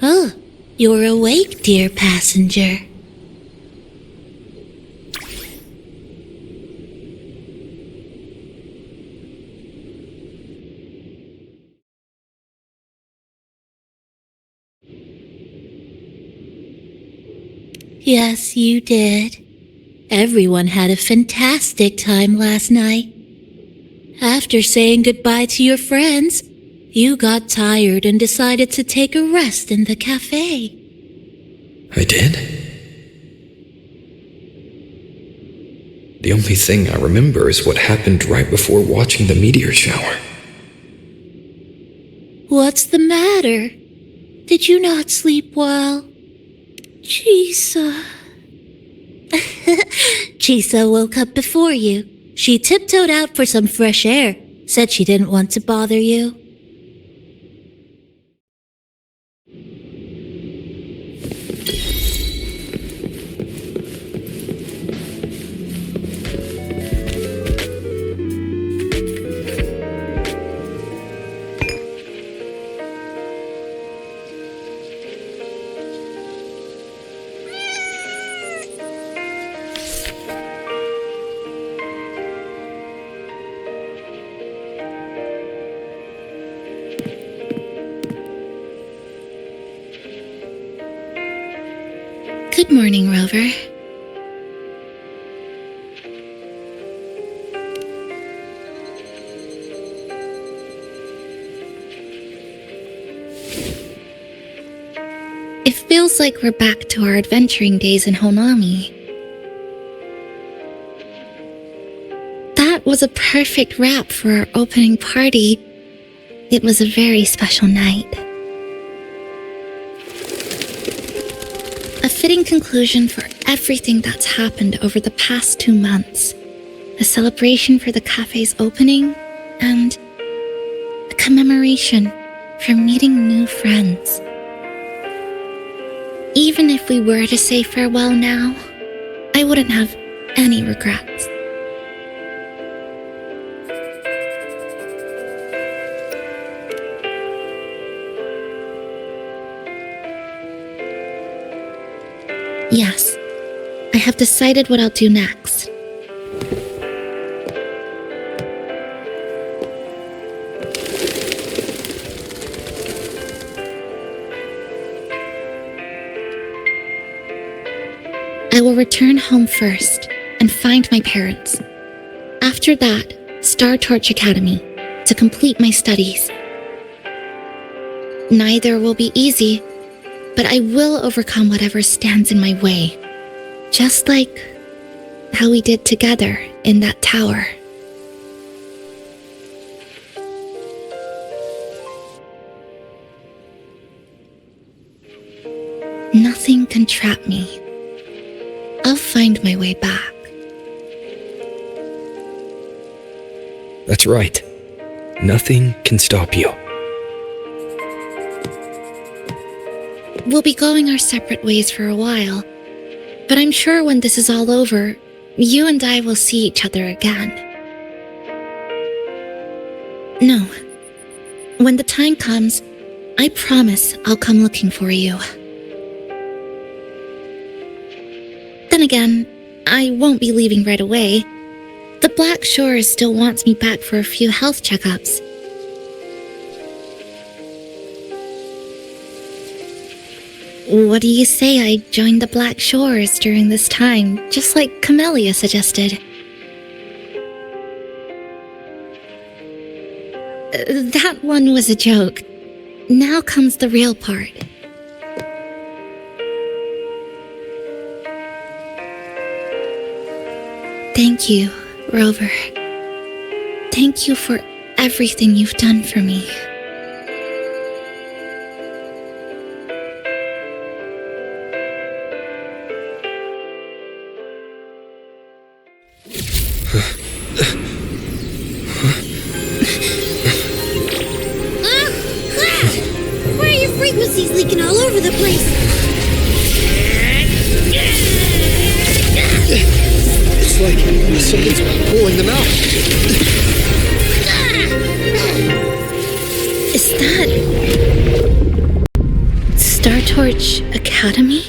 E: Oh, you're awake, dear passenger. Yes, you did. Everyone had a fantastic time last night. After saying goodbye to your friends, you got tired and decided to take a rest in the cafe.
C: I did? The only thing I remember is what happened right before watching the meteor shower.
E: What's the matter? Did you not sleep well? Chisa. Chisa woke up before you. She tiptoed out for some fresh air, said she didn't want to bother you.
F: Good morning, Rover. feels like we're back to our adventuring days in Honami. That was a perfect wrap for our opening party. It was a very special night. A fitting conclusion for everything that's happened over the past 2 months. A celebration for the cafe's opening, and a commemoration for meeting new friends. Even if we were to say farewell now, I wouldn't have any regrets. Yes, I have decided what I'll do next. I will return home first and find my parents. After that, Star Torch Academy to complete my studies. Neither will be easy, but I will overcome whatever stands in my way, just like how we did together in that tower. Nothing can trap me. I'll find my way back.
C: That's right. Nothing can stop you.
F: We'll be going our separate ways for a while, but I'm sure when this is all over, you and I will see each other again. No. When the time comes, I promise I'll come looking for you. Then again, I won't be leaving right away. The Black Shore still wants me back for a few health checkups. What do you say I join the Black Shores during this time, just like Camellia suggested? That one was a joke. Now comes the real part. Thank you, Rover. Thank you for everything you've done for me.
G: Why are your frequencies leaking all over the place?
C: It's like something's pulling them out.
F: Is that Star Torch Academy?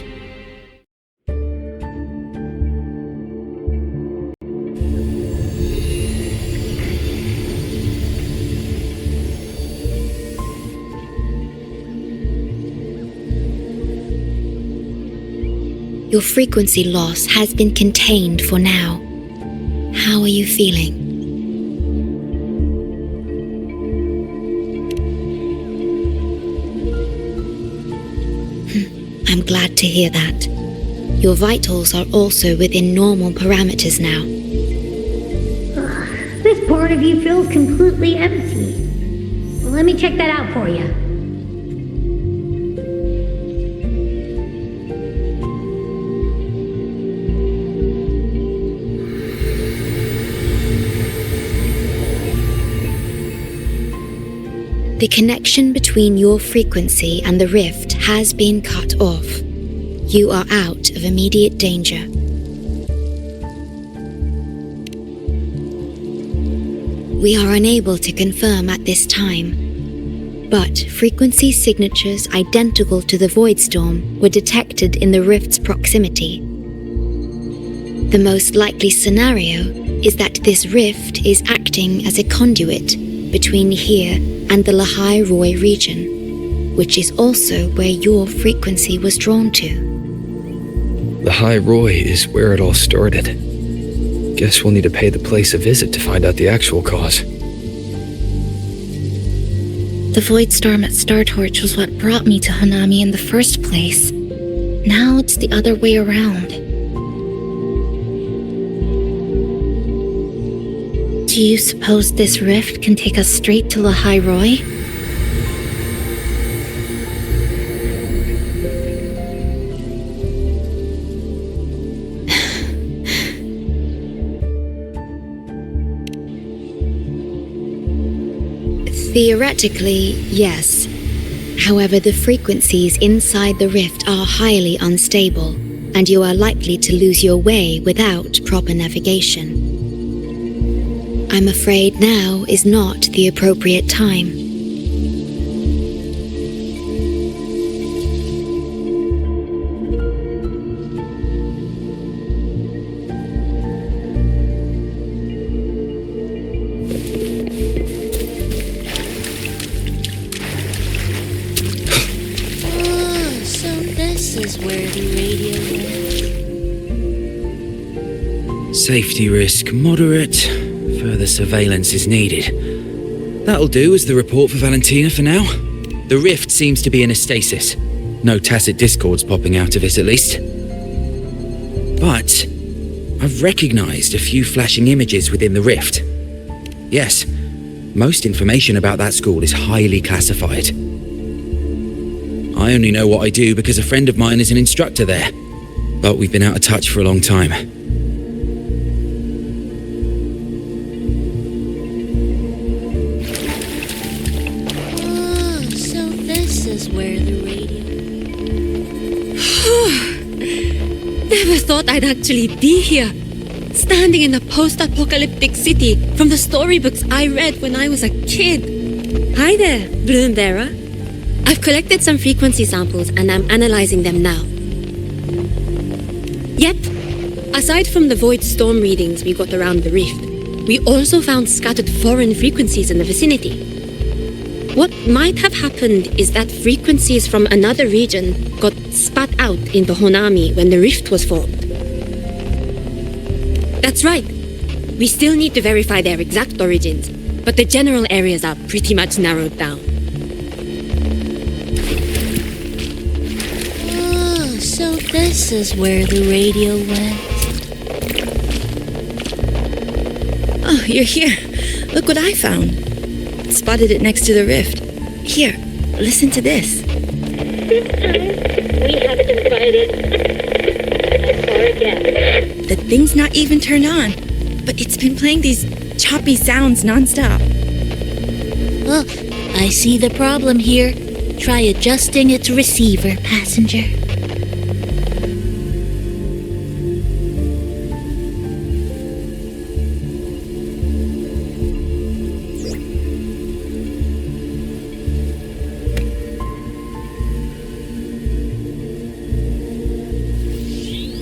H: Your frequency loss has been contained for now. How are you feeling? I'm glad to hear that. Your vitals are also within normal parameters now.
G: This part of you feels completely empty. Well, let me check that out for you.
H: The connection between your frequency and the rift has been cut off. You are out of immediate danger. We are unable to confirm at this time, but frequency signatures identical to the void storm were detected in the rift's proximity. The most likely scenario is that this rift is acting as a conduit between here and the Lahai Roi region, which is also where your frequency was drawn to.
C: The High Roy is where it all started. Guess we'll need to pay the place a visit to find out the actual cause.
F: The void storm at Star Torch was what brought me to Hanami in the first place. now it's the other way around. Do you suppose this rift can take us straight to the High Roy?
H: Theoretically, yes. However, the frequencies inside the rift are highly unstable, and you are likely to lose your way without proper navigation. I'm afraid now is not the appropriate time.
A: Safety risk moderate. Further surveillance is needed. That'll do as the report for Valentina for now. The rift seems to be in a stasis. No tacit discords popping out of it, at least. But I've recognized a few flashing images within the rift. Yes, most information about that school is highly classified. I only know what I do because a friend of mine is an instructor there, but we've been out of touch for a long time.
K: Never thought I'd actually be here, standing in a post-apocalyptic city from the storybooks I read when I was a kid. Hi there, Bloombearer. I've collected some frequency samples and I'm analyzing them now. Yep, aside from the void storm readings we got around the rift, we also found scattered foreign frequencies in the vicinity. What might have happened is that frequencies from another region got spat out into Honami when the rift was formed. That's right. We still need to verify their exact origins, but the general areas are pretty much narrowed down.
E: Oh, so this is where the radio went.
B: Oh, you're here. Look what I found. Spotted it next to the rift. Here, listen to this.
G: This time, we haven't invited. I saw again.
B: The thing's not even turned on, but it's been playing these choppy sounds nonstop.
E: Oh, I see the problem here. Try adjusting its receiver, passenger.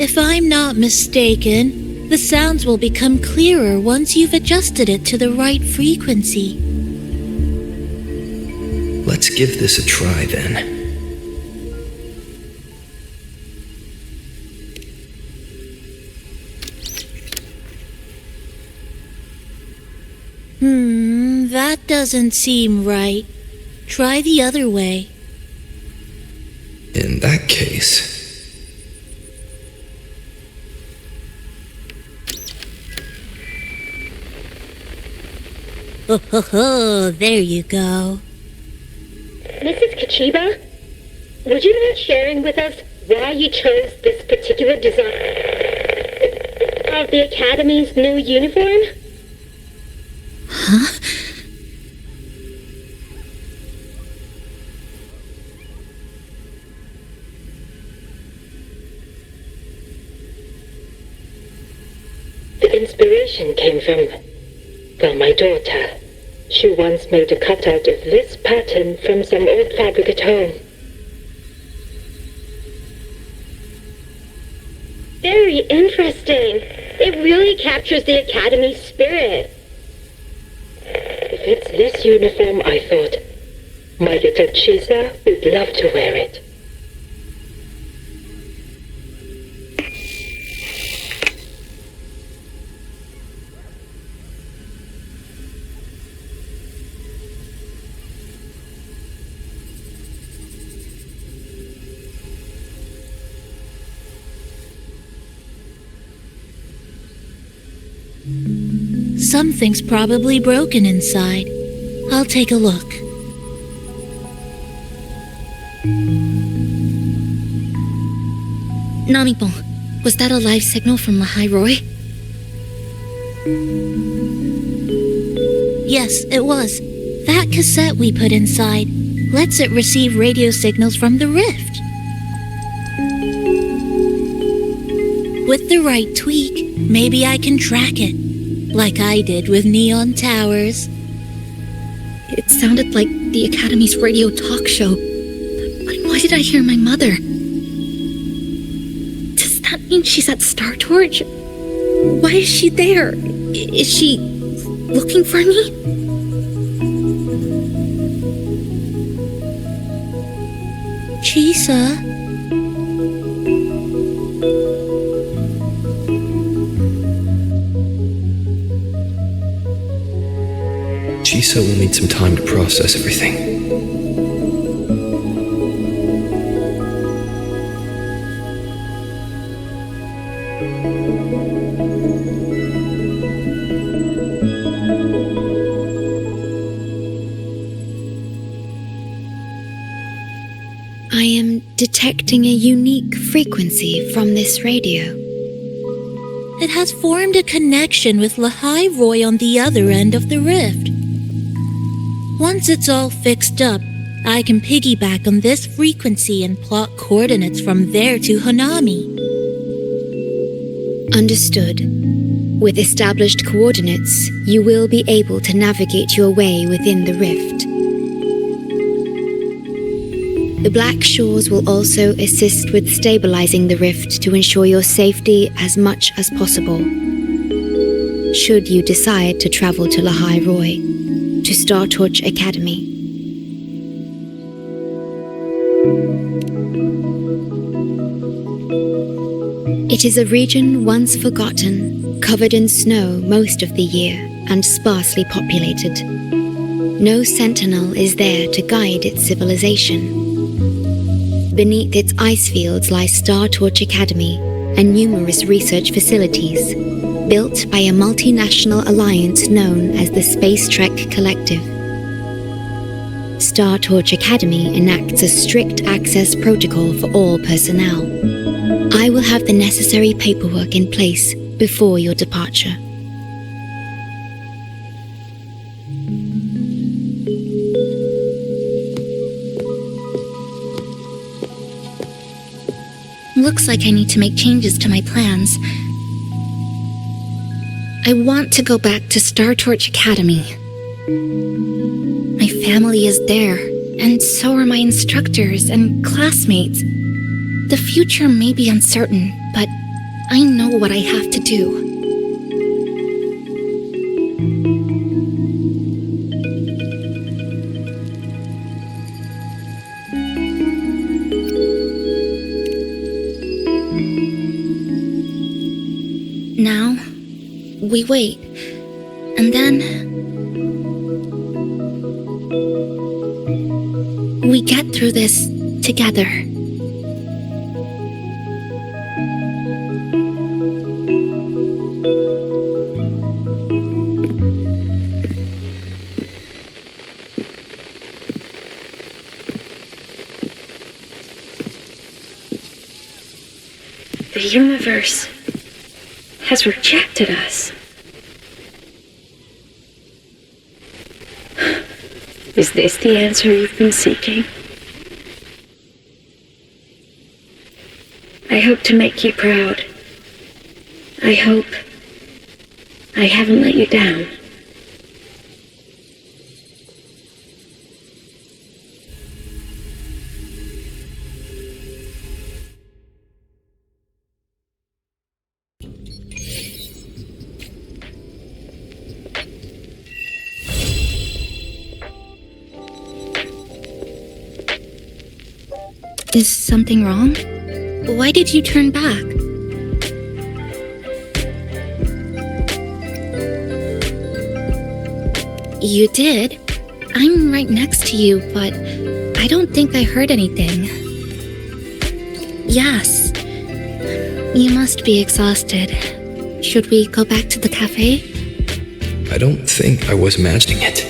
E: If I'm not mistaken, the sounds will become clearer once you've adjusted it to the right frequency.
C: Let's give this a try then.
E: That doesn't seem right. Try the other way.
C: In that case...
E: Oh, there you go.
G: Mrs. Kachiba, would you mind sharing with us why you chose this particular design of the Academy's new uniform?
E: Huh?
J: The inspiration came from, well, my daughter. She once made a cutout of this pattern from some old fabric at home. Very interesting. It really captures the Academy's spirit. If it's this uniform, I thought, my little Chisa would love to wear it.
E: Something's probably broken inside. I'll take a look.
B: Namipon, was that a live signal from Lahai Roy?
E: Yes, it was. That cassette we put inside lets it receive radio signals from the rift. With the right tweak, maybe I can track it, like I did with Neon Towers.
F: It sounded like the Academy's radio talk show. But why did I hear my mother? Does that mean she's at Star Torch? Why is she there? Is she looking for me?
E: Chisa?
C: Chisa will need some time to process everything.
H: I am detecting a unique frequency from this radio.
E: It has formed a connection with Lahai Roy on the other end of the rift. Once it's all fixed up, I can piggyback on this frequency and plot coordinates from there to Hanami.
H: Understood. With established coordinates, you will be able to navigate your way within the rift. The Black Shores will also assist with stabilizing the rift to ensure your safety as much as possible. Should you decide to travel to Lahai Roy, to Star Torch Academy. It is a region once forgotten, covered in snow most of the year, and sparsely populated. No sentinel is there to guide its civilization. Beneath its ice fields lie Star Torch Academy and numerous research facilities, built by a multinational alliance known as the Space Trek Collective. Star Torch Academy enacts a strict access protocol for all personnel. I will have the necessary paperwork in place before your departure.
F: Looks like I need to make changes to my plans. I want to go back to Star Torch Academy. My family is there, and so are my instructors and classmates. The future may be uncertain, but I know what I have to do. Now, we wait, and then we get through this together.
L: The universe has rejected us. Is this the answer you've been seeking? I hope to make you proud. I hope I haven't let you down.
F: Is something wrong? Why did you turn back? You did. I'm right next to you, but I don't think I heard anything. Yes. You must be exhausted. Should we go back to the cafe?
C: I don't think I was imagining it.